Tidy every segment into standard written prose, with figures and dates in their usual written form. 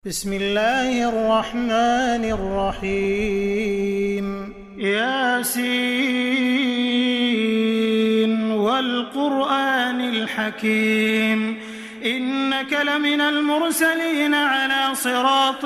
بسم الله الرحمن الرحيم ياسين والقرآن الحكيم إنك لمن المرسلين على صراط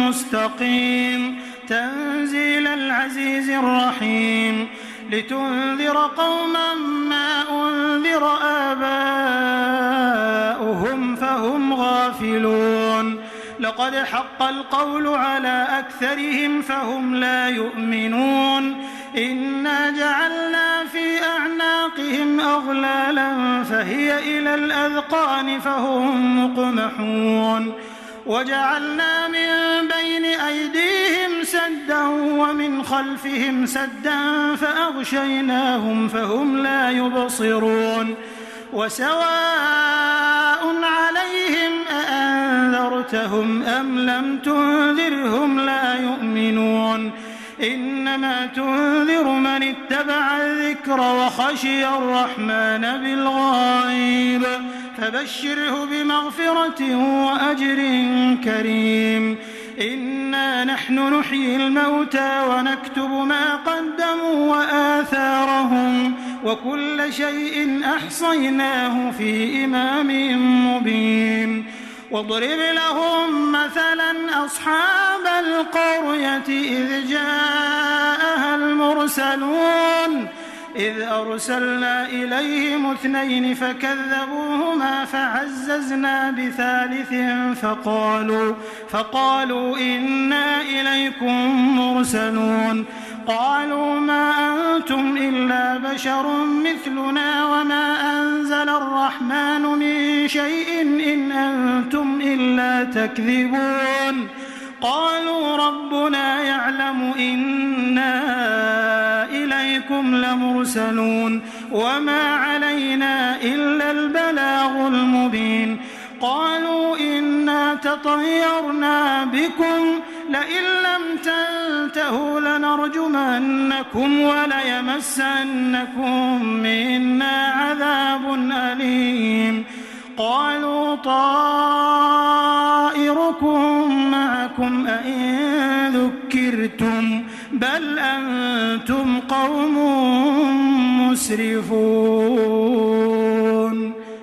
مستقيم تنزيل العزيز الرحيم لتنذر قوما ما أنذر آباؤهم فهم غافلون لقد حق القول على أكثرهم فهم لا يؤمنون إنا جعلنا في أعناقهم أغلالا فهي إلى الأذقان فهم مقمحون وجعلنا من بين أيديهم سدا ومن خلفهم سدا فأغشيناهم فهم لا يبصرون وسواء عليهم أأنذرتهم أم لم تنذرهم لا يؤمنون إنما تنذر من اتبع الذكر وخشي الرحمن بالغيب فبشره بمغفرة وأجر كريم إنا نحن نحيي الموتى ونكتب ما قدموا وآثارهم وكل شيء أحصيناه في إمام مبين واضرب لهم مثلا أصحاب القرية إذ جاءها المرسلون إذ أرسلنا إليهم 2 فكذبوهما فعززنا بثالث فقالوا إنا إليكم مرسلون قالوا ما أنتم إلا بشر مثلنا وما أنزل الرحمن من شيء إن أنتم إلا تكذبون قالوا ربنا يعلم إنا إليكم لمرسلون وما علينا إلا البلاغ المبين قالوا إنا تطيرنا بكم لئن لم تنتهوا لنرجمنكم وليمسنكم منا عذاب أليم قالوا طائركم معكم أئن ذكرتم بل أنتم قوم مسرفون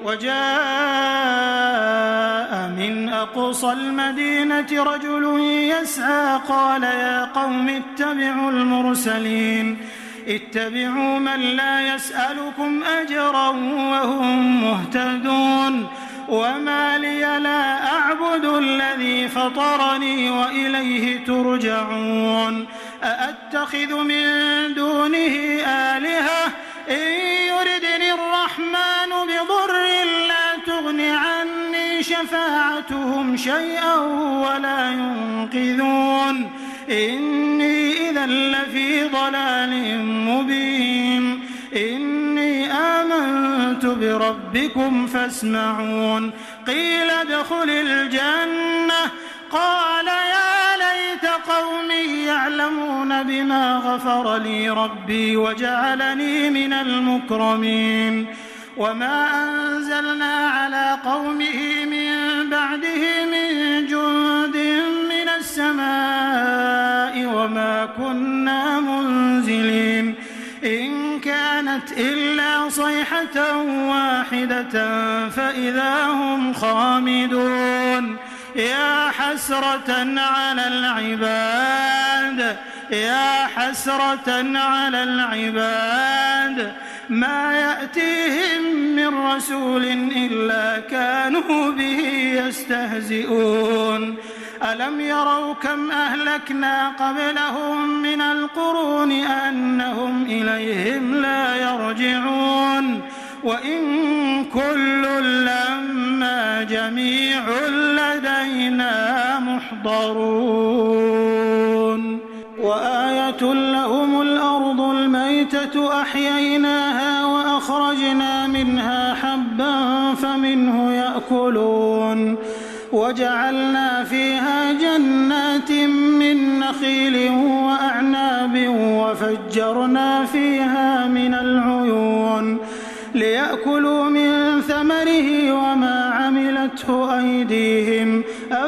وجاء من أقصى المدينة رجل يسعى قال يا قوم اتبعوا المرسلين اتبعوا من لا يسألكم أجرا وهم مهتدون وما لي لا أعبد الذي فطرني وإليه ترجعون أأتخذ من دونه آلهة إن يردني الرحمن بضر لا تغن عني شفاعتهم شيئا ولا ينقذون إني إذا لفي ضلال مبين إني آمنت بربكم فاسمعون قيل ادخل الجنة قال يا ليت قومي يعلمون بما غفر لي ربي وجعلني من المكرمين وما أنزلنا على قومه من بعده من جند من السماء وما كنا منزلين إن كانت إلا صيحة واحدة فإذا هم خامدون يا حسرة على العباد ما يأتيهم من رسول إلا كانوا به يستهزئون ألم يروا كم أهلكنا قبلهم من القرون أنهم إليهم لا يرجعون وإن كل لما جميع لدينا محضرون وآية لهم الأرض الميتة أحييناها وأخرجنا منها حبا فمنه يأكلون وجعلنا فيها جنات من نخيل وأعناب وفجرنا فيها من العيون ليأكلوا من ثمره وما عملته أيديهم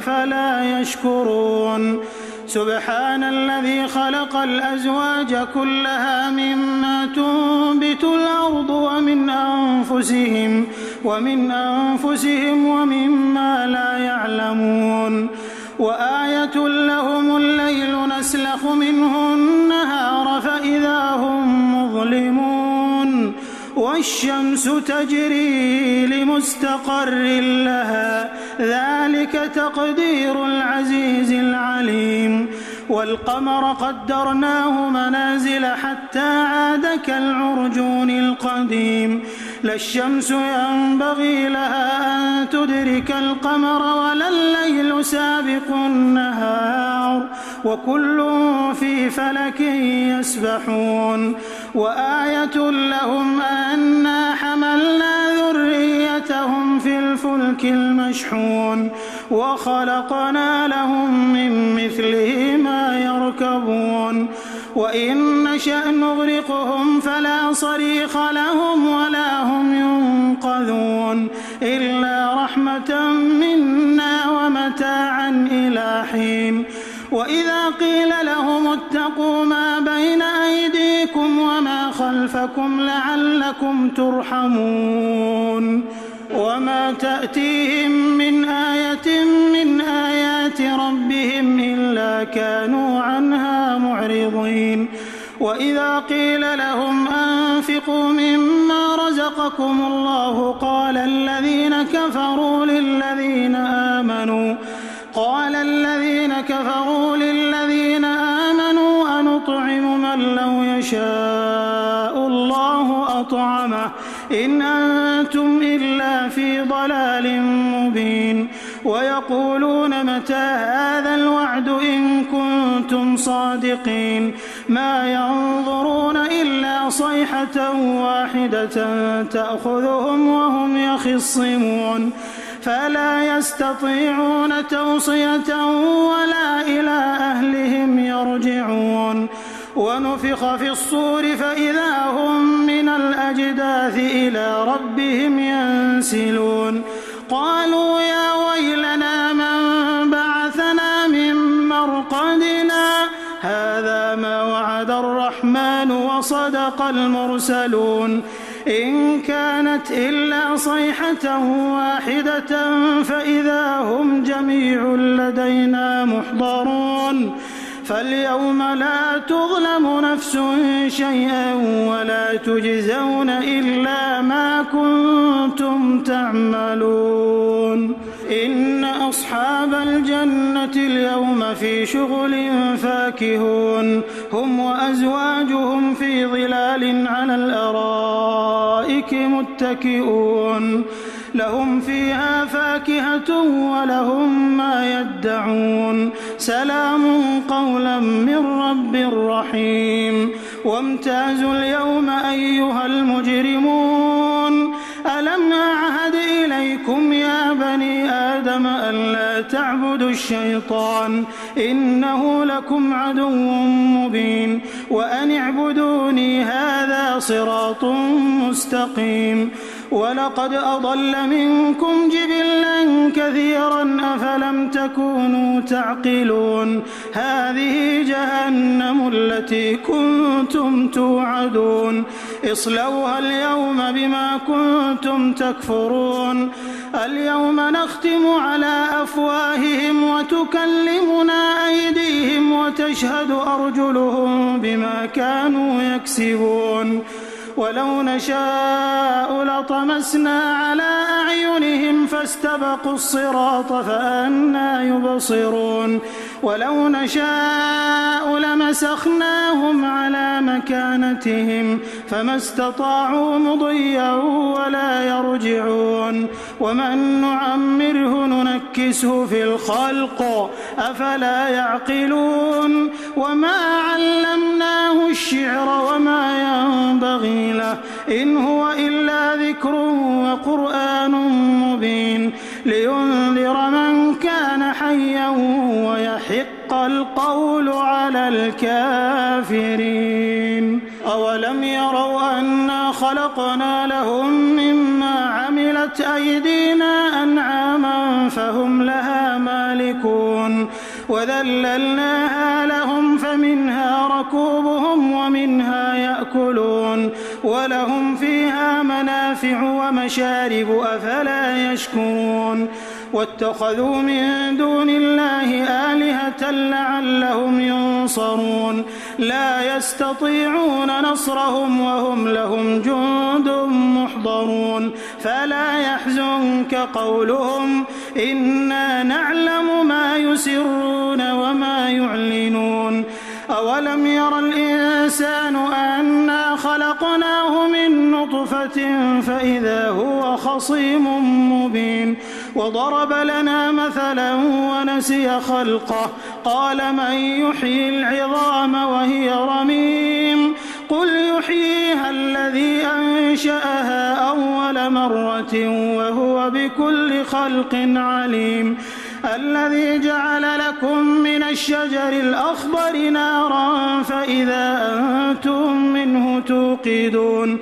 أفلا يشكرون سبحان الذي خلق الأزواج كلها مما تنبت الأرض ومن أنفسهم ومما لا يعلمون وآية لهم الليل نسلخ منه النهار فإذا هم مظلمون والشمس تجري لمستقر لها ذلك تقدير العزيز العليم والقمر قدرناه منازل حتى عاد كالعرجون القديم لا الشمس ينبغي لها أن تدرك القمر ولا الليل سابق النهار وكل في فلك يسبحون وآية لهم أنا حملنا ذريتهم في الفلك المشحون وخلقنا لهم من مثله ما يركبون وإن نشأ نغرقهم فلا صريخ لهم ولا هم ينقذون إلا رحمة منا ومتاعا إلى حين وإذا قيل لهم اتقوا ما بين أيديكم وما خلفكم لعلكم ترحمون وما تأتيهم من آية من آيات ربهم إلا كانوا عنها معرضين وإذا قيل لهم أنفقوا مما رزقكم الله قال الذين كفروا للذين آمنوا أنطعم من لو يشاء الله أطعمه إن أنتم إلا في ضلال مبين ويقولون متى هذا الوعد إن كنتم صادقين ما ينظرون إلا صيحة واحدة تأخذهم وهم يخصمون فلا يستطيعون توصية ولا إلى أهلهم يرجعون ونفخ في الصور فإذا هم من الأجداث إلى ربهم ينسلون قالوا يا ويلنا من بعثنا من مرقدنا هذا ما وعد الرحمن وصدق المرسلون إن كانت إلا صيحة واحدة فإذا هم جميع لدينا محضرون فاليوم لا تظلم نفس شيئا ولا تجزون إلا ما كنتم تعملون إن أصحاب الجنة اليوم في شغل فاكهون هم وأزواجهم في ظلال على الأرائك متكئون لهم فيها فاكهة ولهم ما يدعون سلام قولا من رب رحيم وامتازوا اليوم أيها المجرمون ألم أعهد إليكم يا بني آدم ألا تعبدوا الشيطان إنه لكم عدو مبين وأن اعبدوني هذا صراط مستقيم ولقد أضل منكم جبلا كثيرا أفلم تكونوا تعقلون هذه جهنم التي كنتم توعدون اصلوها اليوم بما كنتم تكفرون اليوم نختم على أفواههم وتكلمنا أيديهم وتشهد أرجلهم بما كانوا يكسبون ولو نشاء لطمسنا على أعينهم فاستبقوا الصراط فأنى يبصرون ولو نشاء لمسخناهم على مكانتهم فما استطاعوا مضيا ولا يرجعون ومن نعمره ننكسه في الخلق أفلا يعقلون وما علمناه الشعر وما ينبغي له إن هو إلا ذكر وقرآن مبين لينذر من كان حيا ويحق القول على الكافرين أولم يروا أنا خلقنا لهم مما عملت أيدينا أنعاما فهم لها مالكون وذللناها لهم فمنها ركوبهم ومنها يأكلون ولهم فيها منافع ومشارب أفلا يشكرون واتخذوا من دون الله آلهة لعلهم ينصرون لا يستطيعون نصرهم وهم لهم جند محضرون فلا يحزنك قولهم إنا نعلم ما يسرون وما يعلنون أولم ير الإنسان أنا خلقناه من نطفة فإذا هو خصيم مبين وضرب لنا مثلا ونسي خلقه قال من يحيي العظام وهي رميم قل يحييها الذي أنشأها أول مرة وهو بكل خلق عليم الذي جعل لكم من الشجر الأخضر نارا فإذا أنتم منه توقدون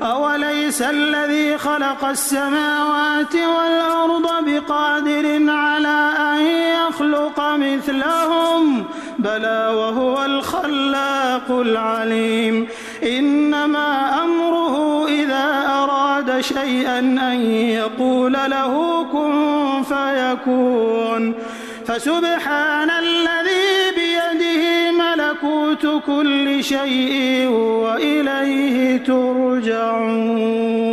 أوليس الذي خلق السماوات والأرض بقادر على أن يخلق مثلهم بلى وهو الخلاق العليم إنما أمره إذا أراد شيئا أن يقول له كن فيكون فسبحان الذي بيده ملكوت كل شيء وإليه ترجعون